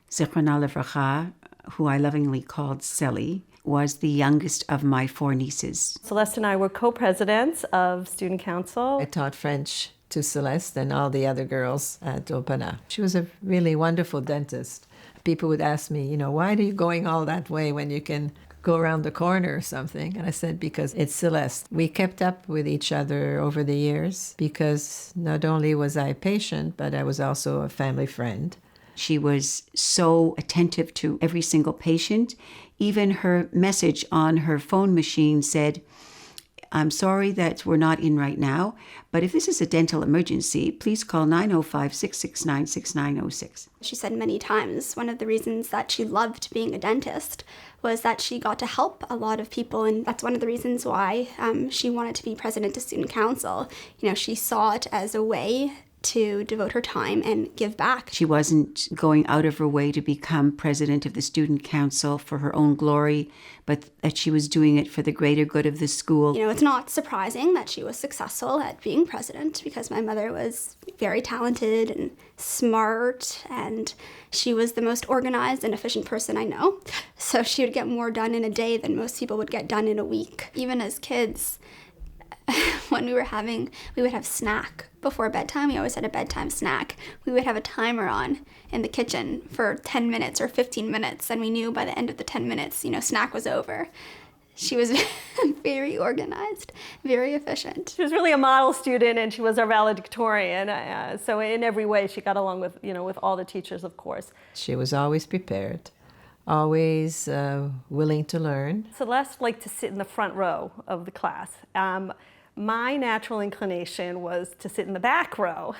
Zichronah Livracha, who I lovingly called Celly, was the youngest of my 4 nieces. Celeste and I were co-presidents of Student Council. I taught French to Celeste and all the other girls at Opana. She was a really wonderful dentist. People would ask me, why are you going all that way when you can go around the corner or something? And I said, because it's Celeste. We kept up with each other over the years because not only was I a patient, but I was also a family friend. She was so attentive to every single patient. Even her message on her phone machine said, "I'm sorry that we're not in right now, but if this is a dental emergency, please call 905-669-6906. She said many times one of the reasons that she loved being a dentist was that she got to help a lot of people, and that's one of the reasons why she wanted to be president of Student Council. She saw it as a way to devote her time and give back. She wasn't going out of her way to become president of the Student Council for her own glory, but that she was doing it for the greater good of the school. It's not surprising that she was successful at being president because my mother was very talented and smart, and she was the most organized and efficient person I know. So she would get more done in a day than most people would get done in a week. Even as kids, when we would have snack before bedtime. We always had a bedtime snack. We would have a timer on in the kitchen for 10 minutes or 15 minutes, and we knew by the end of the 10 minutes, snack was over. She was very organized, very efficient. She was really a model student, and she was our valedictorian. So in every way, she got along with, with all the teachers, of course. She was always prepared, always willing to learn. Celeste liked to sit in the front row of the class. My natural inclination was to sit in the back row,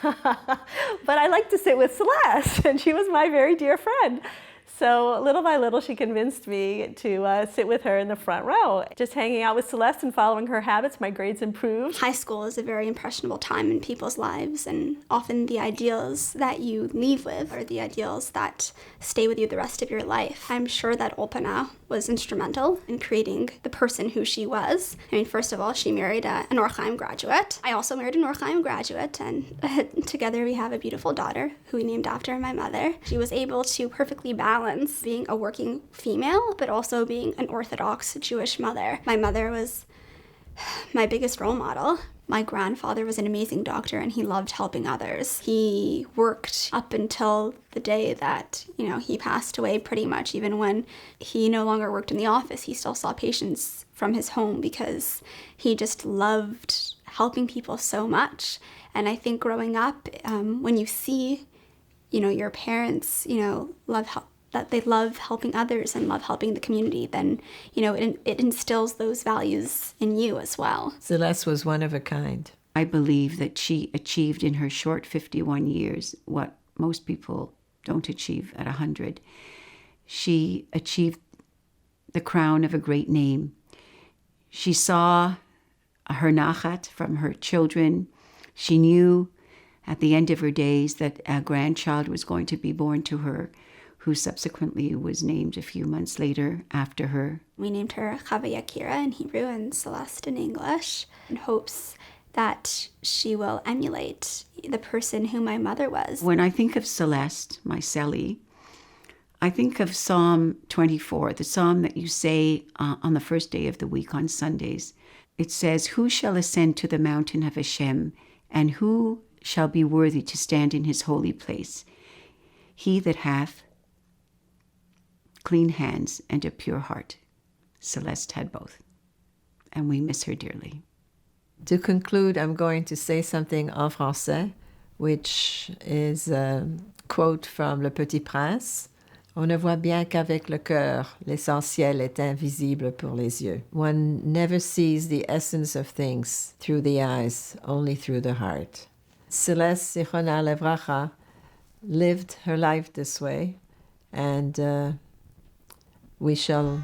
but I liked to sit with Celeste, and she was my very dear friend. So little by little, she convinced me to sit with her in the front row. Just hanging out with Celeste and following her habits, my grades improved. High school is a very impressionable time in people's lives, and often the ideals that you leave with are the ideals that stay with you the rest of your life. I'm sure that Opana was instrumental in creating the person who she was. First of all, she married an Orchaim graduate. I also married an Orchaim graduate, and together we have a beautiful daughter who we named after my mother. She was able to perfectly balance being a working female, but also being an Orthodox Jewish mother. My mother was my biggest role model. My grandfather was an amazing doctor, and he loved helping others. He worked up until the day that, he passed away pretty much. Even when he no longer worked in the office, he still saw patients from his home because he just loved helping people so much. And I think growing up, when you see, your parents, that they love helping others and love helping the community, then, it instills those values in you as well. Celeste was one of a kind. I believe that she achieved in her short 51 years what most people don't achieve at 100. She achieved the crown of a great name. She saw her nachat from her children. She knew at the end of her days that a grandchild was going to be born to her, who subsequently was named a few months later after her. We named her Chava Yakira in Hebrew and Celeste in English, in hopes that she will emulate the person who my mother was. When I think of Celeste, my Celly, I think of Psalm 24, the psalm that you say on the first day of the week on Sundays. It says, "Who shall ascend to the mountain of Hashem, and who shall be worthy to stand in his holy place? He that hath clean hands and a pure heart." Celeste had both, and we miss her dearly. To conclude, I'm going to say something en français, which is a quote from Le Petit Prince. On ne voit bien qu'avec le cœur, l'essentiel est invisible pour les yeux. One never sees the essence of things through the eyes, only through the heart. Celeste Zichronah Livracha lived her life this way, and we shall